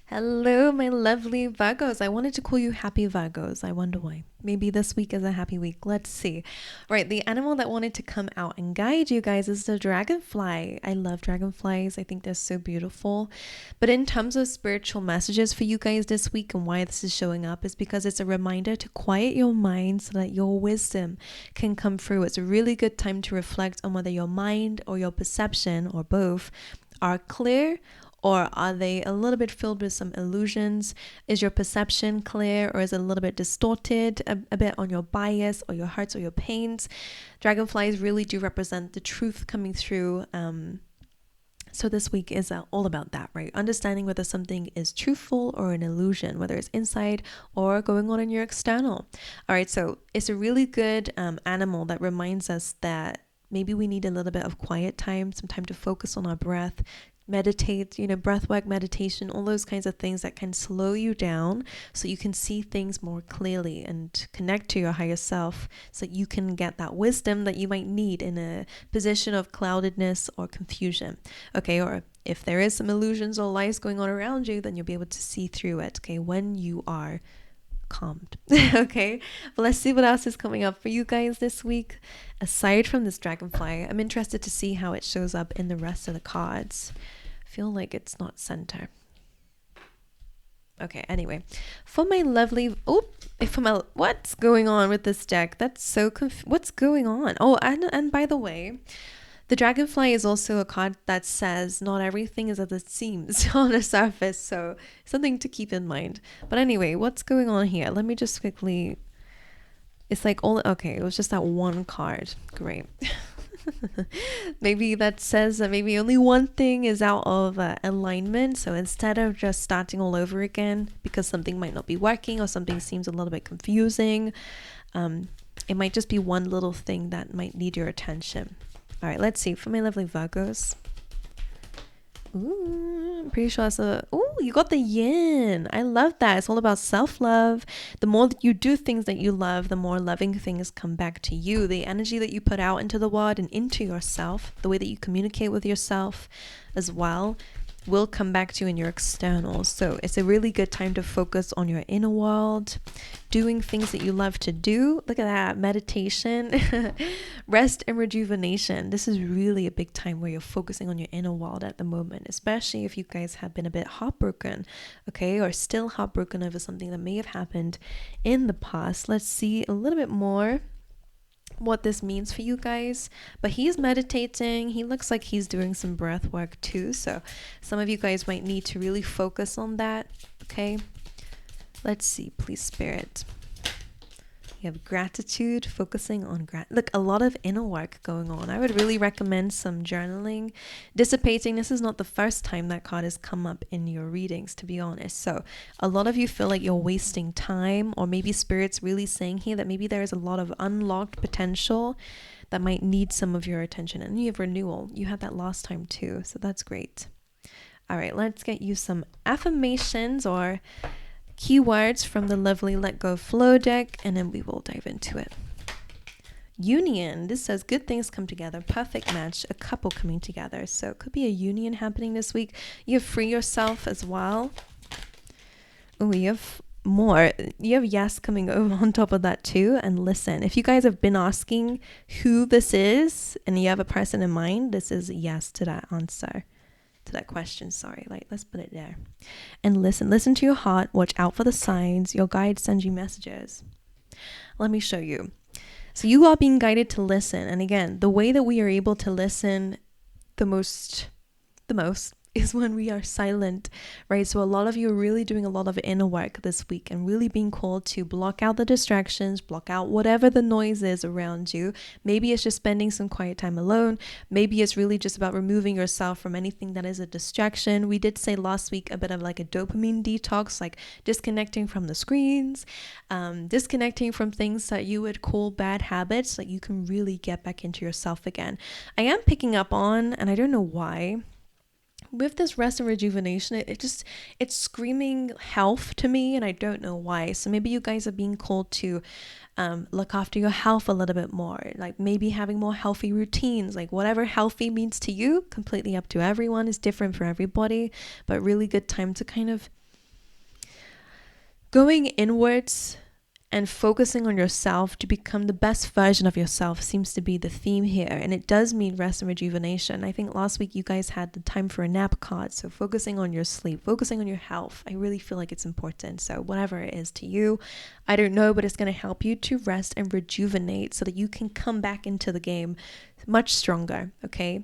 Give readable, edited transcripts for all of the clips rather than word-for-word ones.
Hello, my lovely Virgos. I wanted to call you happy Virgos. I wonder why. Maybe this week is a happy week. Let's see. Right, the animal that wanted to come out and guide you guys is the dragonfly. I love dragonflies. I think they're so beautiful. But in terms of spiritual messages for you guys this week and why this is showing up is because it's a reminder to quiet your mind so that your wisdom can come through. It's a really good time to reflect on whether your mind or your perception or both are clear, or are they a little bit filled with some illusions? Is your perception clear, or is it a little bit distorted a bit on your bias or your hurts or your pains? Dragonflies really do represent the truth coming through. So this week is all about that, right? Understanding whether something is truthful or an illusion, whether it's inside or going on in your external. All right, so it's a really good animal that reminds us that maybe we need a little bit of quiet time, some time to focus on our breath, meditate, breath work, meditation, all those kinds of things that can slow you down so you can see things more clearly and connect to your higher self so you can get that wisdom that you might need in a position of cloudedness or confusion. Okay, or if there is some illusions or lies going on around you, then you'll be able to see through it, okay, when you are calmed. Okay, but let's see what else is coming up for you guys this week. Aside from this dragonfly, I'm interested to see how it shows up in the rest of the cards. I feel like it's not center. Okay, anyway, for my lovely, what's going on with this deck? That's so what's going on? Oh, and by the way, the dragonfly is also a card that says not everything is as it seems on the surface, so something to keep in mind. But anyway, what's going on here? Let me just quickly, it's like okay, it was just that one card. Great. Maybe that says that maybe only one thing is out of alignment. So instead of just starting all over again because something might not be working or something seems a little bit confusing, it might just be one little thing that might need your attention. All right, let's see. For my lovely Virgos. Ooh, I'm pretty sure it's you got the yin. I love that. It's all about self-love. The more that you do things that you love, the more loving things come back to you. The energy that you put out into the world and into yourself, the way that you communicate with yourself as well, will come back to you in your externals. So it's a really good time to focus on your inner world, doing things that you love to do. Look at that, meditation, rest and rejuvenation. This is really a big time where you're focusing on your inner world at the moment, especially if you guys have been a bit heartbroken, okay, or still heartbroken over something that may have happened in the past. Let's see a little bit more what this means for you guys. But he's meditating. He looks like he's doing some breath work too, so some of you guys might need to really focus on that. Okay, let's see, please, spirit. You have gratitude, focusing on look, a lot of inner work going on. I would really recommend some journaling, dissipating. This is not the first time that card has come up in your readings, to be honest. So a lot of you feel like you're wasting time, or maybe spirit's really saying here that maybe there is a lot of unlocked potential that might need some of your attention. And you have renewal. You had that last time too, so that's great. All right, let's get you some affirmations or keywords from the lovely Let Go Flow deck, and then we will dive into it. Union. This says good things come together, perfect match, a couple coming together. So it could be a union happening this week. You have free yourself as well. Oh, you have more. You have yes coming over on top of that too. And listen, if you guys have been asking who this is and you have a person in mind, this is yes to that answer. To that question, sorry, like let's put it there. And listen to your heart, watch out for the signs. Your guide sends you messages. Let me show you. So you are being guided to listen. And again, the way that we are able to listen the most is when we are silent, right? So a lot of you are really doing a lot of inner work this week and really being called to block out the distractions, block out whatever the noise is around you. Maybe it's just spending some quiet time alone. Maybe it's really just about removing yourself from anything that is a distraction. We did say last week a bit of like a dopamine detox, like disconnecting from the screens, disconnecting from things that you would call bad habits, so that you can really get back into yourself again. I am picking up on, and I don't know why, with this rest and rejuvenation, it's screaming health to me, and I don't know why. So maybe you guys are being called to look after your health a little bit more, like maybe having more healthy routines, like whatever healthy means to you, completely up to everyone, is different for everybody, but really good time to kind of going inwards and focusing on yourself to become the best version of yourself seems to be the theme here. And it does mean rest and rejuvenation. I think last week you guys had the time for a nap card. So focusing on your sleep, focusing on your health. I really feel like it's important. So whatever it is to you, I don't know, but it's going to help you to rest and rejuvenate so that you can come back into the game much stronger. Okay.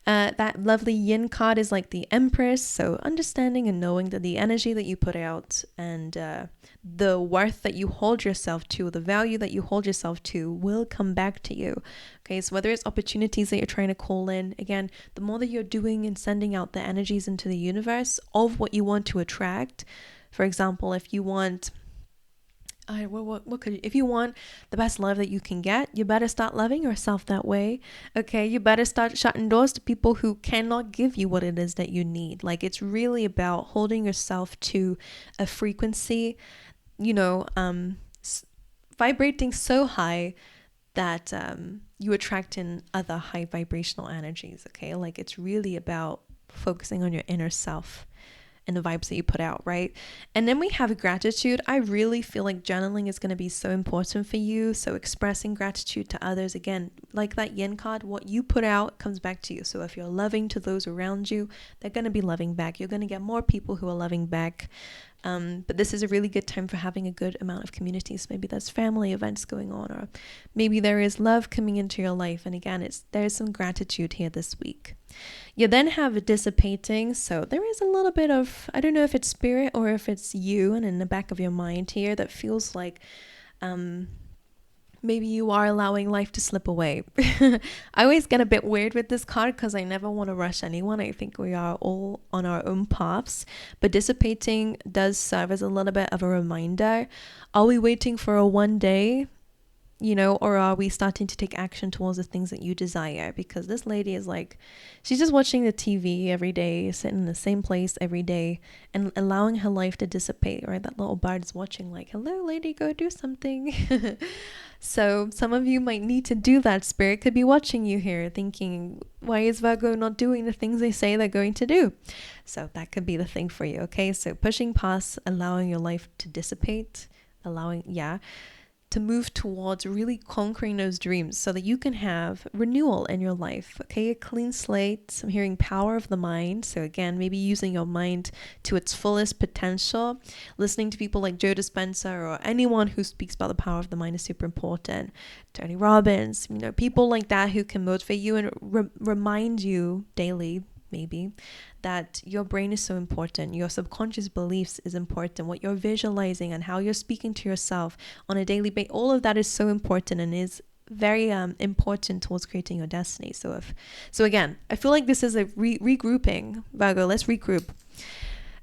That lovely yin card is like the Empress. So understanding and knowing that the energy that you put out and the worth that you hold yourself to, the value that you hold yourself to will come back to you. Okay, so whether it's opportunities that you're trying to call in, again, the more that you're doing and sending out the energies into the universe of what you want to attract. For example, if you want if you want the best love that you can get, you better start loving yourself that way. Okay, you better start shutting doors to people who cannot give you what it is that you need. Like, it's really about holding yourself to a frequency, vibrating so high that you attract in other high vibrational energies. Okay, like, it's really about focusing on your inner self and the vibes that you put out, right? And then we have gratitude. I really feel like journaling is going to be so important for you. So expressing gratitude to others, again, like that yin card, what you put out comes back to you. So if you're loving to those around you, they're going to be loving back. You're going to get more people who are loving back. But this is a really good time for having a good amount of communities. Maybe there's family events going on, or maybe there is love coming into your life. And again, there's some gratitude here this week. You then have dissipating. So there is a little bit of, I don't know if it's spirit or if it's you and in the back of your mind here that feels like maybe you are allowing life to slip away. I always get a bit weird with this card because I never want to rush anyone. I think we are all on our own paths. But dissipating does serve as a little bit of a reminder. Are we waiting for a one day? Or are we starting to take action towards the things that you desire? Because this lady is like, she's just watching the TV every day, sitting in the same place every day and allowing her life to dissipate, right? That little bird is watching like, hello, lady, go do something. So some of you might need to do that. Spirit could be watching you here thinking, why is Virgo not doing the things they say they're going to do? So that could be the thing for you, okay? So pushing past, allowing your life to dissipate, to move towards really conquering those dreams so that you can have renewal in your life, okay? A clean slate. I'm hearing power of the mind. So again, maybe using your mind to its fullest potential. Listening to people like Joe Dispenza or anyone who speaks about the power of the mind is super important. Tony Robbins, people like that who can motivate you and remind you daily, maybe, that your brain is so important. Your subconscious beliefs is important. What you're visualizing and how you're speaking to yourself on a daily basis, all of that is so important and is very important towards creating your destiny. So again, I feel like this is a regrouping. Virgo, let's regroup.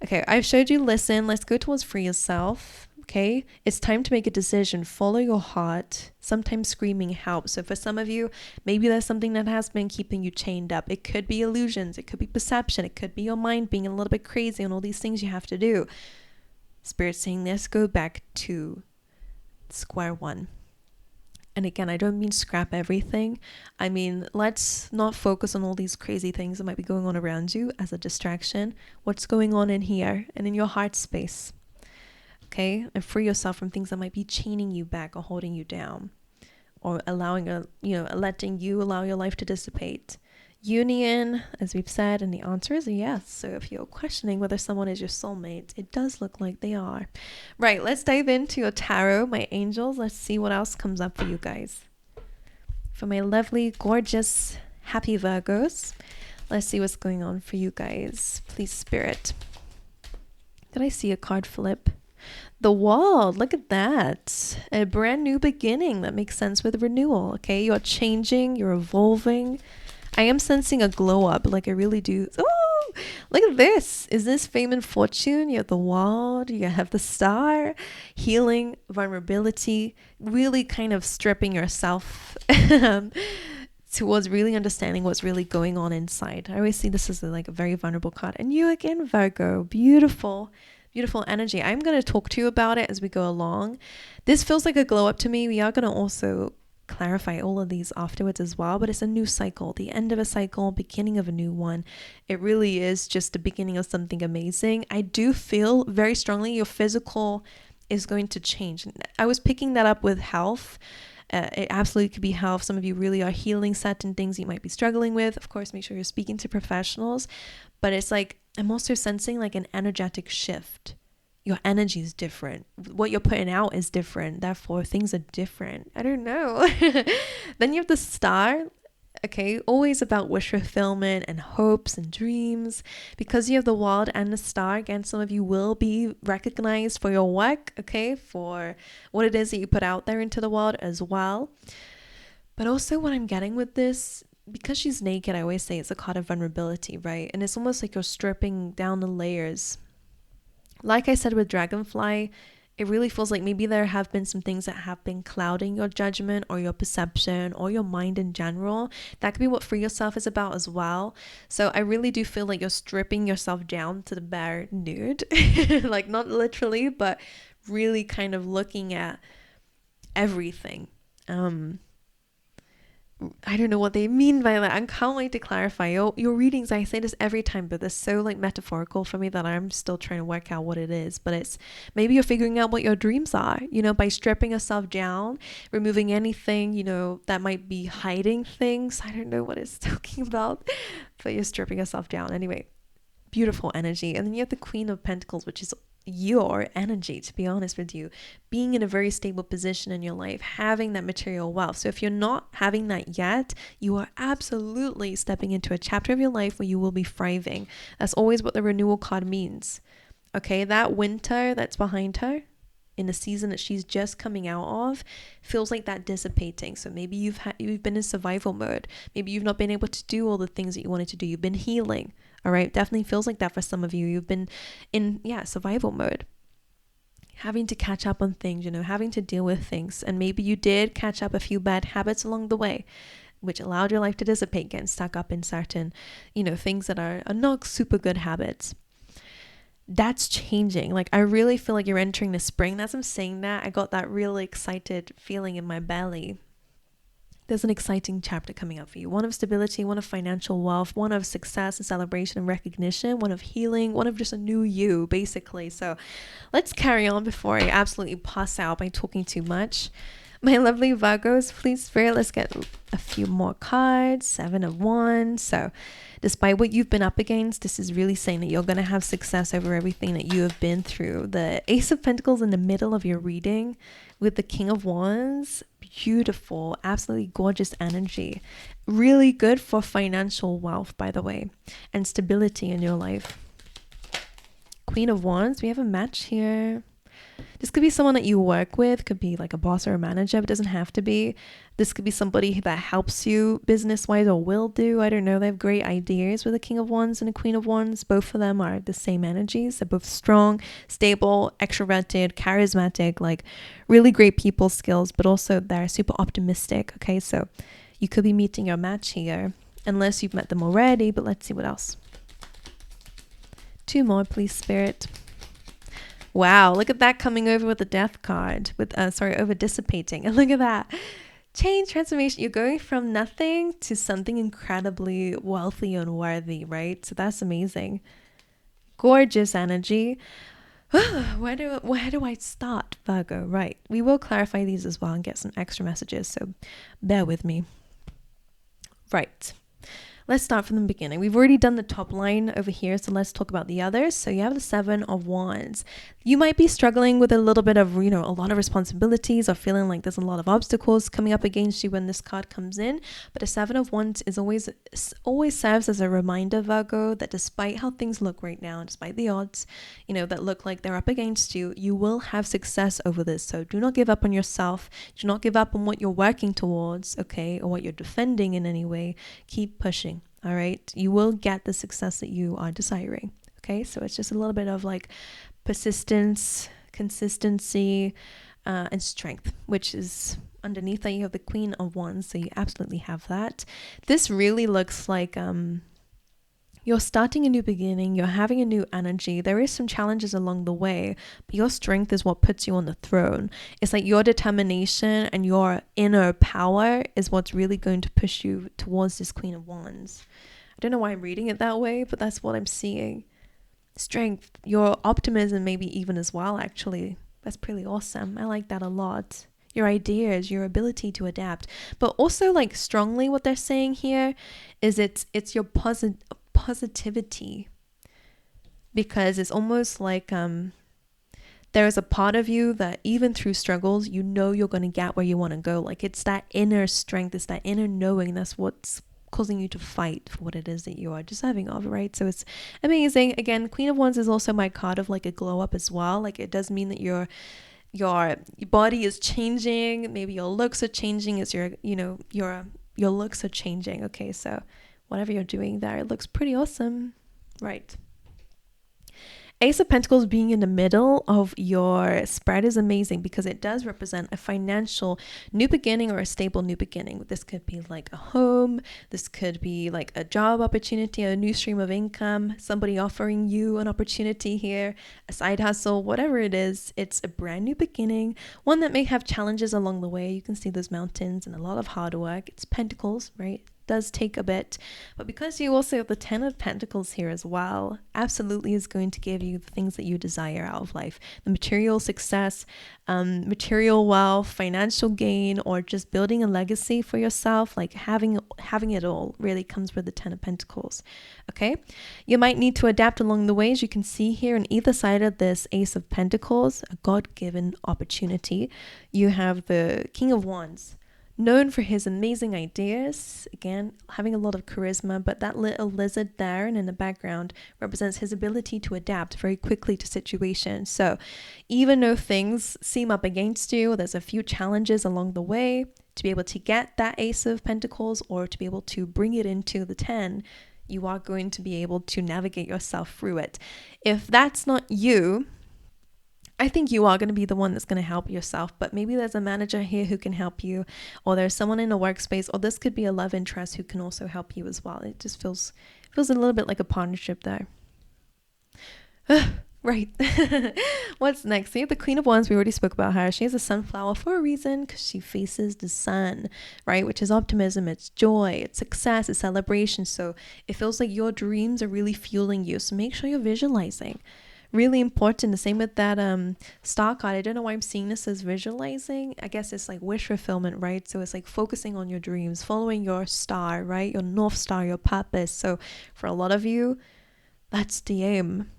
Okay, I've showed you listen. Let's go towards free yourself. Okay, it's time to make a decision. Follow your heart. Sometimes screaming helps. So for some of you, maybe there's something that has been keeping you chained up. It could be illusions. It could be perception. It could be your mind being a little bit crazy on all these things you have to do. Spirit saying, let's go back to square one. And again, I don't mean scrap everything. I mean, let's not focus on all these crazy things that might be going on around you as a distraction. What's going on in here and in your heart space? Okay, and free yourself from things that might be chaining you back or holding you down, or letting you allow your life to dissipate. Union, as we've said, and the answer is a yes. So if you're questioning whether someone is your soulmate, it does look like they are. Right, let's dive into your tarot, my angels. Let's see what else comes up for you guys. For my lovely, gorgeous, happy Virgos, let's see what's going on for you guys. Please, Spirit. Did I see a card flip? The World, look at that. A brand new beginning. That makes sense with renewal, okay? You're changing, you're evolving. I am sensing a glow up, like I really do. Oh, look at this. Is this fame and fortune? You have the World, you have the Star, healing, vulnerability, really kind of stripping yourself towards really understanding what's really going on inside. I always see this as a very vulnerable card. And you again, Virgo, beautiful energy. I'm going to talk to you about it as we go along. This feels like a glow up to me. We are going to also clarify all of these afterwards as well, but it's a new cycle, the end of a cycle, beginning of a new one. It really is just the beginning of something amazing. I do feel very strongly your physical is going to change. I was picking that up with health. It absolutely could be health. Some of you really are healing certain things you might be struggling with. Of course, make sure you're speaking to professionals. But it's like, I'm also sensing like an energetic shift. Your energy is different. What you're putting out is different. Therefore, things are different. I don't know. Then you have the star. Okay, always about wish fulfillment and hopes and dreams. Because you have the world and the star, again, some of you will be recognized for your work, okay, for what it is that you put out there into the world as well. But also what I'm getting with this, because she's naked, I always say it's a card of vulnerability, right? And it's almost like you're stripping down the layers. Like I said with Dragonfly, it really feels like maybe there have been some things that have been clouding your judgment or your perception or your mind in general. That could be what Free Yourself is about as well. So I really do feel like you're stripping yourself down to the bare nude. Like not literally, but really kind of looking at everything. I don't know what they mean by that. I can't wait to clarify. Your readings, I say this every time, but they're so like metaphorical for me that I'm still trying to work out what it is. But it's maybe you're figuring out what your dreams are, you know, by stripping yourself down, removing anything, you know, that might be hiding things. I don't know what it's talking about, but you're stripping yourself down. Anyway, beautiful energy. And then you have the Queen of Pentacles, which is your energy, to be honest with you, being in a very stable position in your life, having that material wealth. So if you're not having that yet, you are absolutely stepping into a chapter of your life where you will be thriving. That's always what the renewal card means. Okay, that winter that's behind her in the season that she's just coming out of feels like that dissipating. So maybe you've been in survival mode. Maybe you've not been able to do all the things that you wanted to do. You've been healing. All right, definitely feels like that for some of you. You've been in survival mode, having to catch up on things, you know, having to deal with things. And maybe you did catch up a few bad habits along the way, which allowed your life to dissipate, getting stuck up in certain, you know, things that are not super good habits. That's changing. Like, I really feel like you're entering the spring. As I'm saying that, I got that really excited feeling in my belly. There's an exciting chapter coming up for you. One of stability, one of financial wealth, one of success and celebration and recognition, one of healing, one of just a new you, basically. So let's carry on before I absolutely pass out by talking too much. My lovely Virgos, please, Spirit, let's get a few more cards. 7 of Wands. So despite what you've been up against, this is really saying that you're going to have success over everything that you have been through. The Ace of Pentacles in the middle of your reading with the King of Wands, beautiful, absolutely gorgeous energy. Really good for financial wealth, by the way, and stability in your life. Queen of Wands, we have a match here. This could be someone that you work with, could be like a boss or a manager, but it doesn't have to be. This could be somebody that helps you business-wise or will do. I don't know. They have great ideas with a King of Wands and a Queen of Wands. Both of them are the same energies. They're both strong, stable, extroverted, charismatic, like really great people skills, but also they're super optimistic. Okay, so you could be meeting your match here, unless you've met them already, but let's see what else. 2 more, please, Spirit. Wow, look at that coming over with the Death card, with over dissipating. And look at that. Change, transformation. You're going from nothing to something incredibly wealthy and worthy, right? So that's amazing. Gorgeous energy. Where do I start, Virgo? Right. We will clarify these as well and get some extra messages, so bear with me. Right. Let's start from the beginning. We've already done the top line over here, so let's talk about the others. So you have the 7 of Wands. You might be struggling with a little bit of, you know, a lot of responsibilities or feeling like there's a lot of obstacles coming up against you when this card comes in. But the 7 of Wands is always serves as a reminder, Virgo, that despite how things look right now, despite the odds, you know, that look like they're up against you, you will have success over this. So do not give up on yourself. Do not give up on what you're working towards, okay, or what you're defending in any way. Keep pushing. All right, you will get the success that you are desiring. Okay, so it's just a little bit of like persistence, consistency, and strength, which is underneath that you have the Queen of Wands. So you absolutely have that. This really looks like you're starting a new beginning. You're having a new energy. There is some challenges along the way, but your strength is what puts you on the throne. It's like your determination and your inner power is what's really going to push you towards this Queen of Wands. I don't know why I'm reading it that way, but that's what I'm seeing. Strength, your optimism maybe even as well, actually. That's pretty awesome. I like that a lot. Your ideas, your ability to adapt. But also, like, strongly what they're saying here is it's your positivity. Because it's almost like there is a part of you that even through struggles, you know you're going to get where you want to go. Like, it's that inner strength, it's that inner knowing that's what's causing you to fight for what it is that you are deserving of, right? So it's amazing. Again, Queen of Wands is also my card of like a glow up as well. Like, it does mean that your body is changing, maybe your looks are changing, as your looks are changing. Okay, so whatever you're doing there, it looks pretty awesome, right? Ace of Pentacles being in the middle of your spread is amazing because it does represent a financial new beginning or a stable new beginning. This could be like a home. This could be like a job opportunity, a new stream of income, somebody offering you an opportunity here, a side hustle, whatever it is. It's a brand new beginning, one that may have challenges along the way. You can see those mountains and a lot of hard work. It's Pentacles, right? Does take a bit, but because you also have the 10 of Pentacles here as well, absolutely is going to give you the things that you desire out of life, the material success, material wealth, financial gain, or just building a legacy for yourself. Like having it all really comes with the 10 of Pentacles. Okay, you might need to adapt along the way. As you can see here on either side of this Ace of Pentacles, a God-given opportunity. You have the King of Wands, known for his amazing ideas, again, having a lot of charisma, but that little lizard there and in the background represents his ability to adapt very quickly to situations. So even though things seem up against you, there's a few challenges along the way, to be able to get that Ace of Pentacles or to be able to bring it into the 10, you are going to be able to navigate yourself through it. If that's not you, I think you are going to be the one that's going to help yourself, but maybe there's a manager here who can help you, or there's someone in a workspace, or this could be a love interest who can also help you as well. It just feels a little bit like a partnership there. Right. What's next? So you have the Queen of Wands. We already spoke about her. She is a sunflower for a reason because she faces the sun, right? Which is optimism, it's joy, it's success, it's celebration. So it feels like your dreams are really fueling you. So make sure you're visualizing. Really important. The same with that star card. I don't know why I'm seeing this as visualizing. I guess it's like wish fulfillment, right? So it's like focusing on your dreams, following your star, right? Your North Star, your purpose. So for a lot of you, that's the aim.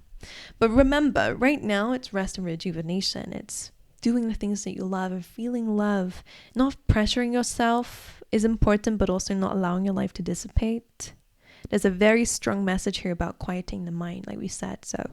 But remember, right now it's rest and rejuvenation. It's doing the things that you love and feeling love. Not pressuring yourself is important, but also not allowing your life to dissipate. There's a very strong message here about quieting the mind, like we said. So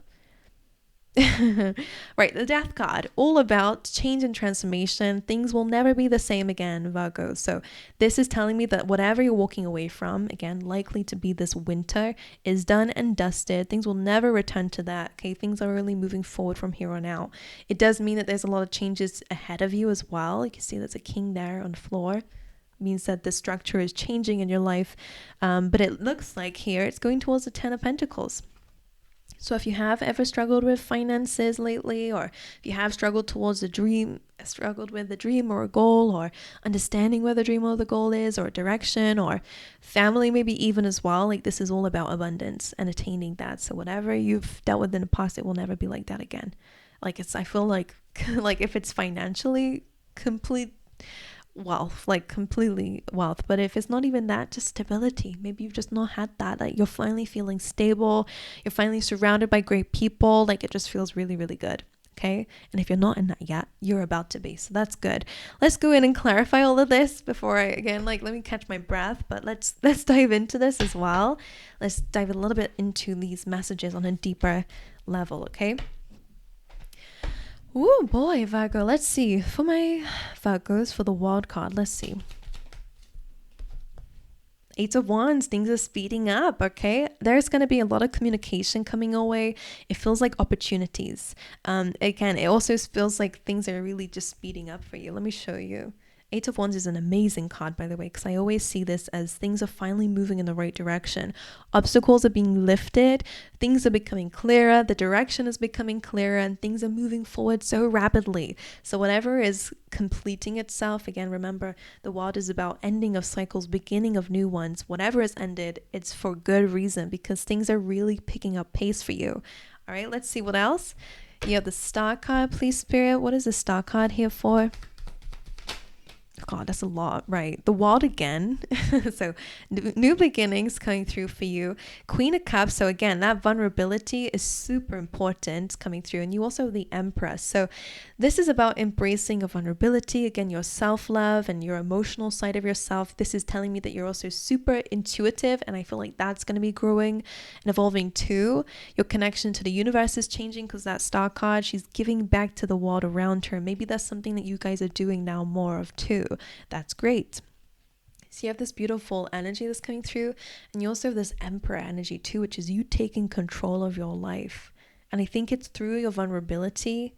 right, the Death card, all about change and transformation. Things will never be the same again, Virgo. So this is telling me that whatever you're walking away from, again, likely to be this winter, is done and dusted. Things will never return to that. Okay, things are really moving forward from here on out. It does mean that there's a lot of changes ahead of you as well. You can see there's a king there on the floor. Means that the structure is changing in your life. But it looks like here it's going towards the 10 of Pentacles. So if you have ever struggled with finances lately, or if you have struggled with the dream or a goal, or understanding where the dream or the goal is, or direction, or family maybe even as well, like this is all about abundance and attaining that. So whatever you've dealt with in the past, it will never be like that again. Like I feel like like if it's financially complete wealth, like completely wealth, but if it's not even that, just stability. Maybe you've just not had that, like you're finally feeling stable, you're finally surrounded by great people, like it just feels really, really good. Okay, and if you're not in that yet, you're about to be, so that's good. Let's go in and clarify all of this before I again, like, let me catch my breath, but let's dive into this as well. Let's dive a little bit into these messages on a deeper level. Okay. Oh boy, Virgo. Let's see. For my Virgos, for the wild card, let's see. Eight of Wands, things are speeding up, okay? There's going to be a lot of communication coming your way. It feels like opportunities. Again, it also feels like things are really just speeding up for you. Let me show you. Eight of Wands is an amazing card, by the way, because I always see this as things are finally moving in the right direction. Obstacles are being lifted. Things are becoming clearer. The direction is becoming clearer, and things are moving forward so rapidly. So whatever is completing itself, again, remember, the world is about ending of cycles, beginning of new ones. Whatever is ended, it's for good reason, because things are really picking up pace for you. All right, let's see what else. You have the Star card, please, Spirit. What is the Star card here for? God, that's a lot, right? The World again. So new beginnings coming through for you. Queen of Cups. So again, that vulnerability is super important coming through. And you also have the Empress. So this is about embracing a vulnerability. Again, your self-love and your emotional side of yourself. This is telling me that you're also super intuitive. And I feel like that's going to be growing and evolving too. Your connection to the universe is changing because that Star card, she's giving back to the world around her. Maybe that's something that you guys are doing now more of too. That's great. So you have this beautiful energy that's coming through, and you also have this Emperor energy too, which is you taking control of your life. And I think it's through your vulnerability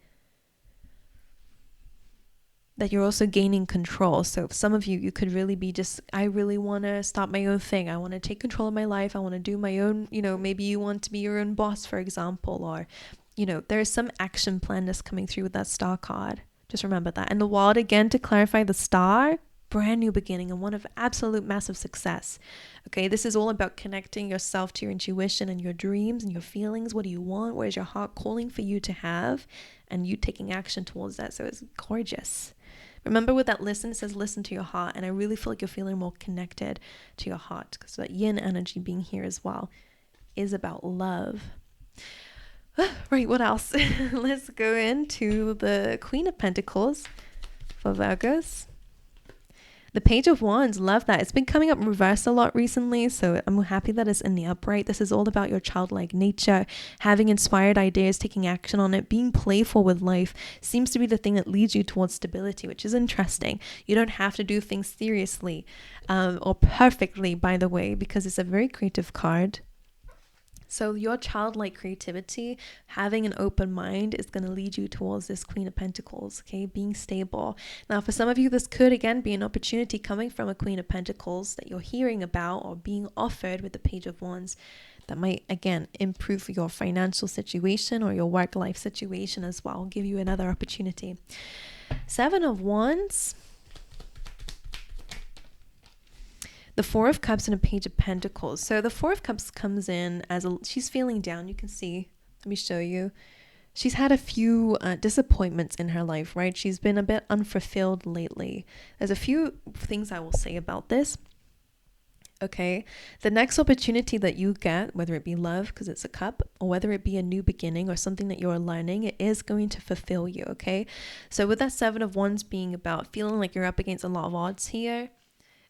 that you're also gaining control. So some of you could really be just, I really want to start my own thing. I want to take control of my life. I want to do my own, maybe you want to be your own boss, for example, or, there is some action plan that's coming through with that Star card. Just remember that. And the World, again, to clarify, the Star, brand new beginning and one of absolute massive success. Okay, this is all about connecting yourself to your intuition and your dreams and your feelings. What do you want? What is your heart calling for you to have? And you taking action towards that. So it's gorgeous. Remember with that listen, it says listen to your heart. And I really feel like you're feeling more connected to your heart. So that yin energy being here as well is about love. Right, what else? Let's go into the Queen of Pentacles for Virgos. The Page of Wands, love that. It's been coming up reverse a lot recently, so I'm happy that it's in the upright. This is all about your childlike nature, having inspired ideas, taking action on it, being playful with life seems to be the thing that leads you towards stability, which is interesting. You don't have to do things seriously or perfectly, by the way, because it's a very creative card. So your childlike creativity, having an open mind is going to lead you towards this Queen of Pentacles, okay? Being stable. Now, for some of you, this could, again, be an opportunity coming from a Queen of Pentacles that you're hearing about or being offered with the Page of Wands that might, again, improve your financial situation or your work-life situation as well. Give you another opportunity. Seven of Wands. The Four of Cups and a Page of Pentacles. So the Four of Cups comes in as she's feeling down. You can see, let me show you. She's had a few disappointments in her life, right? She's been a bit unfulfilled lately. There's a few things I will say about this. Okay, the next opportunity that you get, whether it be love, because it's a cup, or whether it be a new beginning or something that you're learning, it is going to fulfill you, okay? So with that Seven of Wands being about feeling like you're up against a lot of odds here,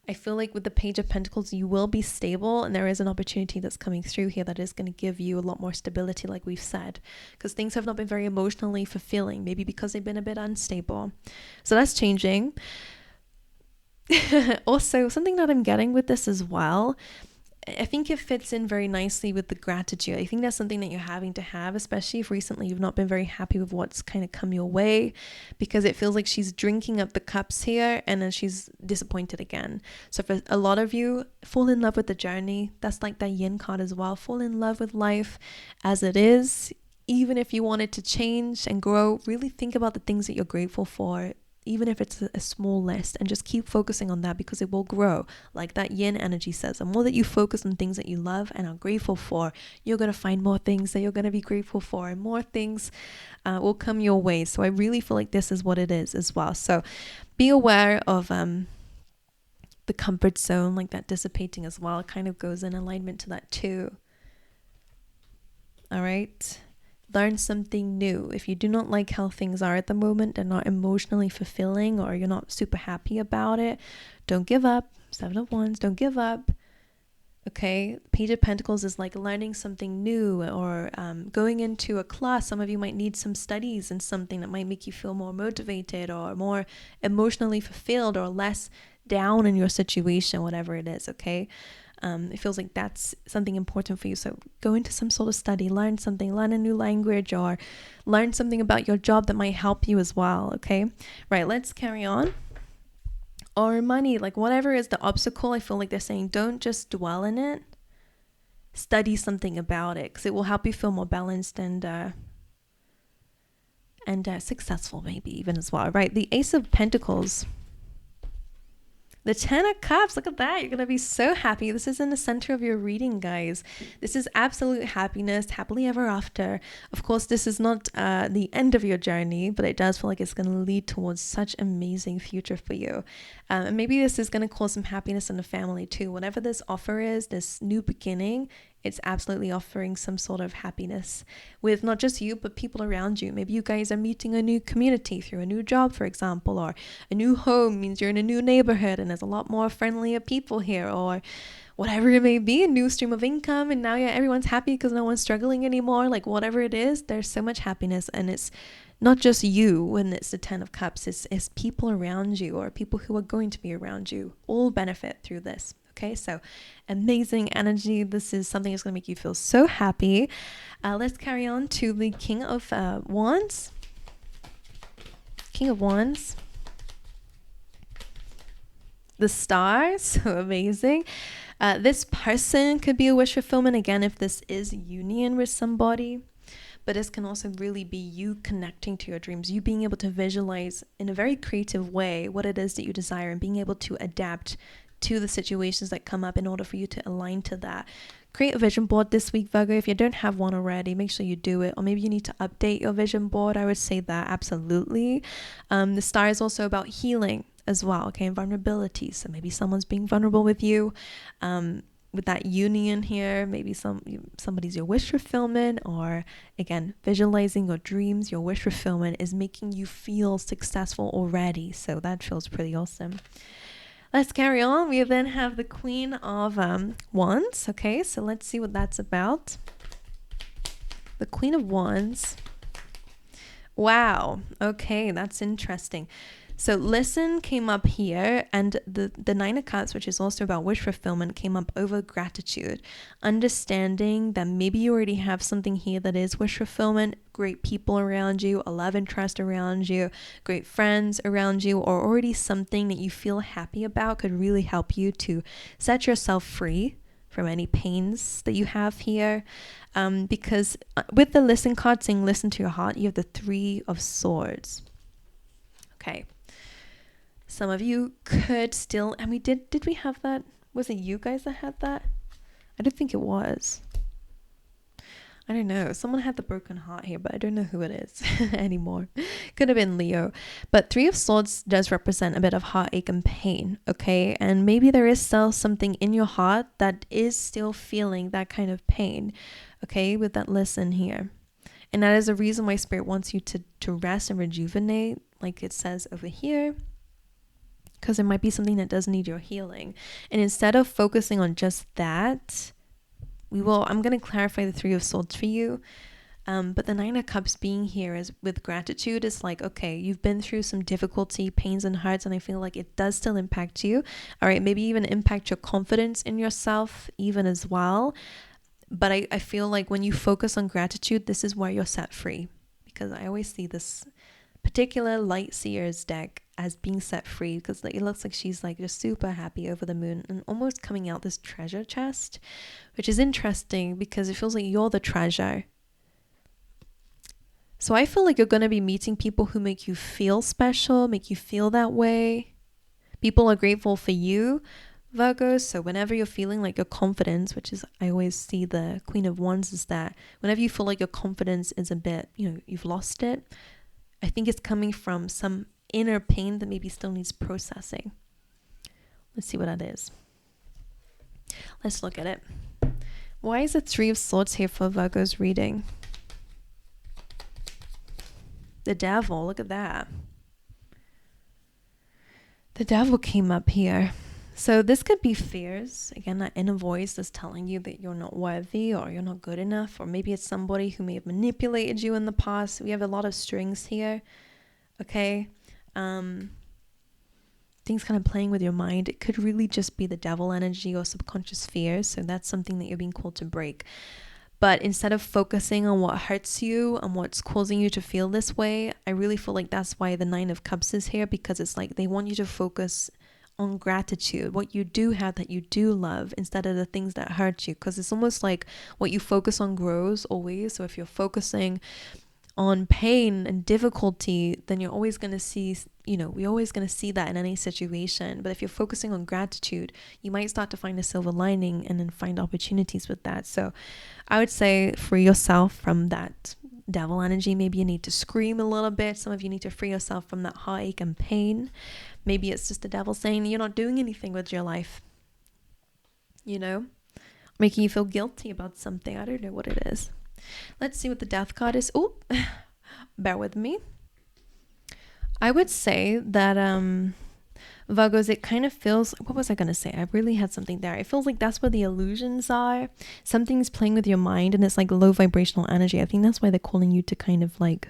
I feel like with the Page of Pentacles, you will be stable, and there is an opportunity that's coming through here that is going to give you a lot more stability, like we've said, because things have not been very emotionally fulfilling, maybe because they've been a bit unstable. So that's changing. Also, something that I'm getting with this as well, I think it fits in very nicely with the gratitude. I think that's something that you're having to have, especially if recently you've not been very happy with what's kind of come your way, because it feels like she's drinking up the cups here and then she's disappointed again. So for a lot of you, fall in love with the journey. That's like that yin card as well. Fall in love with life as it is. Even if you want it to change and grow, really think about the things that you're grateful for, even if it's a small list, and just keep focusing on that because it will grow. Like that yin energy says, the more that you focus on things that you love and are grateful for, you're going to find more things that you're going to be grateful for, and more things will come your way. So I really feel like this is what it is as well. So be aware of the comfort zone, like that dissipating as well. It kind of goes in alignment to that too. All right. Learn something new. If you do not like how things are at the moment, they're not emotionally fulfilling, or you're not super happy about it, don't give up. Seven of Wands, don't give up. Okay, Page of Pentacles is like learning something new, or going into a class. Some of you might need some studies in something that might make you feel more motivated or more emotionally fulfilled or less down in your situation, whatever it is, okay? It feels like that's something important for you. So go into some sort of study, learn something, learn a new language, or learn something about your job that might help you as well, okay? Right, let's carry on. Or money, like whatever is the obstacle, I feel like they're saying don't just dwell in it. Study something about it, because it will help you feel more balanced and successful, maybe even as well, right? The Ace of Pentacles. The Ten of Cups, look at that. You're going to be so happy. This is in the center of your reading, guys. This is absolute happiness, happily ever after. Of course, this is not the end of your journey, but it does feel like it's going to lead towards such amazing future for you. And maybe this is going to cause some happiness in the family too. Whatever this offer is, this new beginning, it's absolutely offering some sort of happiness with not just you, but people around you. Maybe you guys are meeting a new community through a new job, for example, or a new home means you're in a new neighborhood and there's a lot more friendlier people here, or whatever it may be, a new stream of income. And now everyone's happy because no one's struggling anymore. Like whatever it is, there's so much happiness. And it's not just you when it's the Ten of Cups, it's people around you or people who are going to be around you all benefit through this. Okay, so amazing energy. This is something that's going to make you feel so happy. Let's carry on to the King of Wands. King of Wands. The Star, so amazing. This person could be a wish fulfillment, again, if this is union with somebody. But this can also really be you connecting to your dreams, you being able to visualize in a very creative way what it is that you desire and being able to adapt to the situations that come up in order for you to align to that. Create a vision board this week, Virgo. If you don't have one already, make sure you do it. Or maybe you need to update your vision board. I would say that absolutely. The Star is also about healing as well, okay, and vulnerability. So maybe someone's being vulnerable with you. With that union here, maybe somebody's your wish fulfillment, or again, visualizing your dreams, your wish fulfillment is making you feel successful already. So that feels pretty awesome. Let's carry on. We then have the Queen of Wands. Okay, so let's see what that's about. The Queen of Wands. Wow. Okay, that's interesting. So listen came up here, and the Nine of Cups, which is also about wish fulfillment, came up over gratitude. Understanding that maybe you already have something here that is wish fulfillment, great people around you, a love and trust around you, great friends around you, or already something that you feel happy about could really help you to set yourself free from any pains that you have here. Because with the listen card saying listen to your heart, you have the Three of Swords. Okay. Some of you could still, and we did we have that? Was it you guys that had that? I don't think it was. I don't know. Someone had the broken heart here, but I don't know who it is anymore. Could have been Leo. But Three of Swords does represent a bit of heartache and pain, okay? And maybe there is still something in your heart that is still feeling that kind of pain, okay, with that listen here. And that is a reason why Spirit wants you to rest and rejuvenate, like it says over here, because there might be something that does need your healing. And instead of focusing on just that, I'm going to clarify the Three of Swords for you. But the Nine of Cups being here is with gratitude is like, okay, you've been through some difficulty, pains and hurts, and I feel like it does still impact you. All right, maybe even impact your confidence in yourself even as well. But I feel like when you focus on gratitude, this is where you're set free. Because I always see this particular light seer's deck as being set free, because it looks like she's like just super happy over the moon and almost coming out this treasure chest, which is interesting because it feels like you're the treasure. So I feel like you're going to be meeting people who make you feel special, make you feel that way. People are grateful for you, Virgos. So whenever you're feeling like your confidence, which is, I always see the Queen of Wands is that whenever you feel like your confidence is a bit, you've lost it, I think it's coming from some inner pain that maybe still needs processing. Let's see what that is. Let's look at it. Why is the Three of Swords here for Virgo's reading? The Devil, look at that. The Devil came up here. So this could be fears. Again, that inner voice that's telling you that you're not worthy or you're not good enough. Or maybe it's somebody who may have manipulated you in the past. We have a lot of strings here. Okay. Things kind of playing with your mind. It could really just be the devil energy or subconscious fears. So that's something that you're being called to break. But instead of focusing on what hurts you and what's causing you to feel this way, I really feel like that's why the Nine of Cups is here, because it's like they want you to focus on gratitude, what you do have that you do love, instead of the things that hurt you, because it's almost like what you focus on grows always. So if you're focusing on pain and difficulty, then you're always going to see, we're always going to see that in any situation. But if you're focusing on gratitude, you might start to find a silver lining and then find opportunities with that. So I would say free yourself from that devil energy. Maybe you need to scream a little bit. Some of you need to free yourself from that heartache and pain. Maybe it's just the devil saying you're not doing anything with your life, making you feel guilty about something. I don't know what it is. Let's see what the death card is. Oh, bear with me. I would say that Virgos, it kind of feels, what was I going to say? I really had something there. It feels like that's where the illusions are. Something's playing with your mind and it's like low vibrational energy. I think that's why they're calling you to kind of like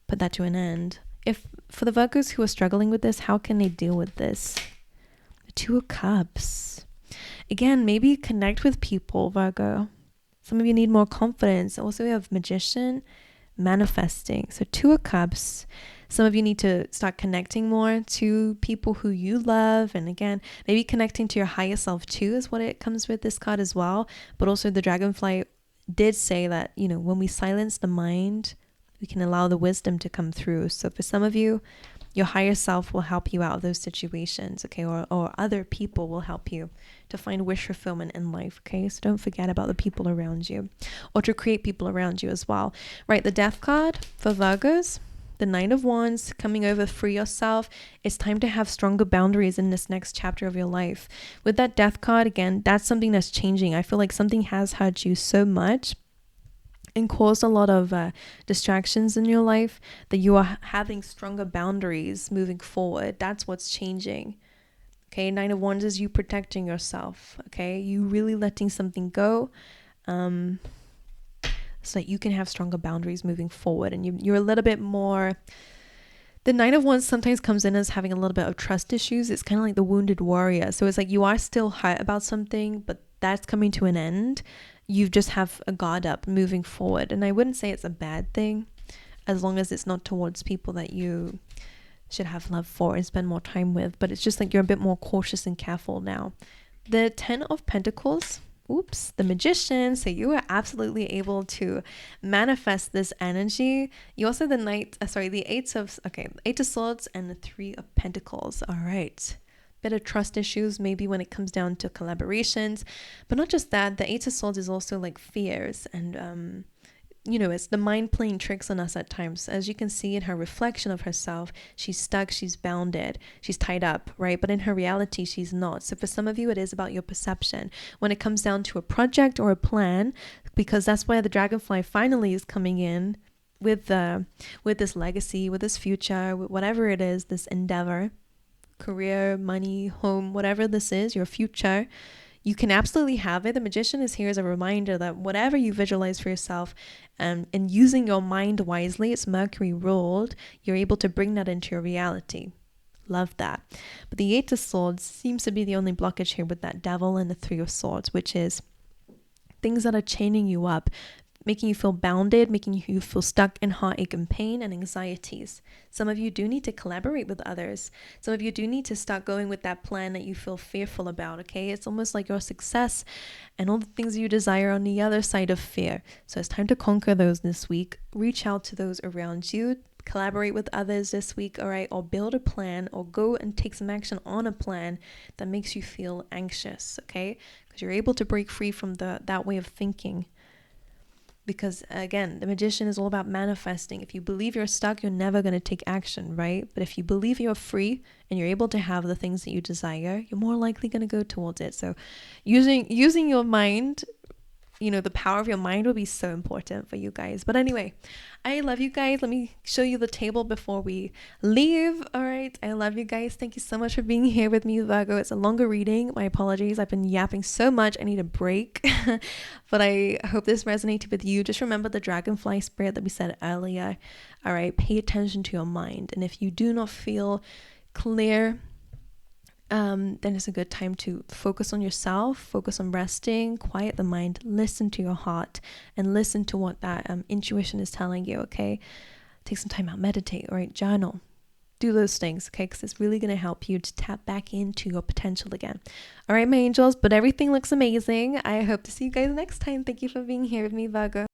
put that to an end. If for the Virgos who are struggling with this, how can they deal with this? The Two of Cups. Again, maybe connect with people, Virgo. Some of you need more confidence. Also, we have Magician, manifesting. So Two of Cups. Some of you need to start connecting more to people who you love. And again, maybe connecting to your higher self too is what it comes with this card as well. But also the Dragonfly did say that, when we silence the mind, we can allow the wisdom to come through. So for some of you, your higher self will help you out of those situations, okay? Or other people will help you to find wish fulfillment in life, okay? So don't forget about the people around you, or to create people around you as well. Right, the Death card for Virgos, the Nine of Wands coming over, free yourself. It's time to have stronger boundaries in this next chapter of your life. With that Death card, again, that's something that's changing. I feel like something has hurt you so much and caused a lot of distractions in your life that you are having stronger boundaries moving forward. That's what's changing. Okay, Nine of Wands is you protecting yourself. Okay, you really letting something go, so that you can have stronger boundaries moving forward. And you're a little bit more. The Nine of Wands sometimes comes in as having a little bit of trust issues. It's kind of like the wounded warrior. So it's like you are still hurt about something, but that's coming to an end. You just have a guard up moving forward. And I wouldn't say it's a bad thing, as long as it's not towards people that you should have love for and spend more time with. But it's just like you're a bit more cautious and careful now. The Ten of Pentacles, the Magician. So you are absolutely able to manifest this energy. You also the Eight of Swords and the Three of Pentacles. All right. Bit of trust issues maybe when it comes down to collaborations, but not just that. The Eight of Swords is also like fears and it's the mind playing tricks on us at times. As you can see in her reflection of herself, she's stuck, she's bounded, she's tied up, right? But in her reality, she's not. So for some of you, it is about your perception when it comes down to a project or a plan, because that's why the Dragonfly finally is coming in with this legacy, with this future, with whatever it is, this endeavor, career, money, home, whatever this is, your future. You can absolutely have it. The Magician is here as a reminder that whatever you visualize for yourself, and using your mind wisely, it's Mercury ruled, you're able to bring that into your reality. Love that. But the Eight of Swords seems to be the only blockage here with that Devil and the Three of Swords, which is things that are chaining you up, making you feel bounded, making you feel stuck in heartache and pain and anxieties. Some of you do need to collaborate with others. Some of you do need to start going with that plan that you feel fearful about, okay? It's almost like your success and all the things you desire on the other side of fear. So it's time to conquer those this week. Reach out to those around you. Collaborate with others this week, all right? Or build a plan, or go and take some action on a plan that makes you feel anxious, okay? Because you're able to break free from that way of thinking. Because again, the Magician is all about manifesting. If you believe you're stuck, you're never going to take action, right? But if you believe you're free and you're able to have the things that you desire, you're more likely going to go towards it. So using your mind, the power of your mind will be so important for you guys. But anyway, I love you guys. Let me show you the table before we leave. All right. I love you guys. Thank you so much for being here with me, Virgo. It's a longer reading. My apologies. I've been yapping so much. I need a break. But I hope this resonated with you. Just remember the Dragonfly spirit that we said earlier. All right. Pay attention to your mind. And if you do not feel clear, then it's a good time to focus on yourself, focus on resting, quiet the mind, listen to your heart, and listen to what that intuition is telling you, okay? Take some time out, meditate, all right? Journal. Do those things, okay? Because it's really going to help you to tap back into your potential again. All right, my angels, but everything looks amazing. I hope to see you guys next time. Thank you for being here with me, Virgo.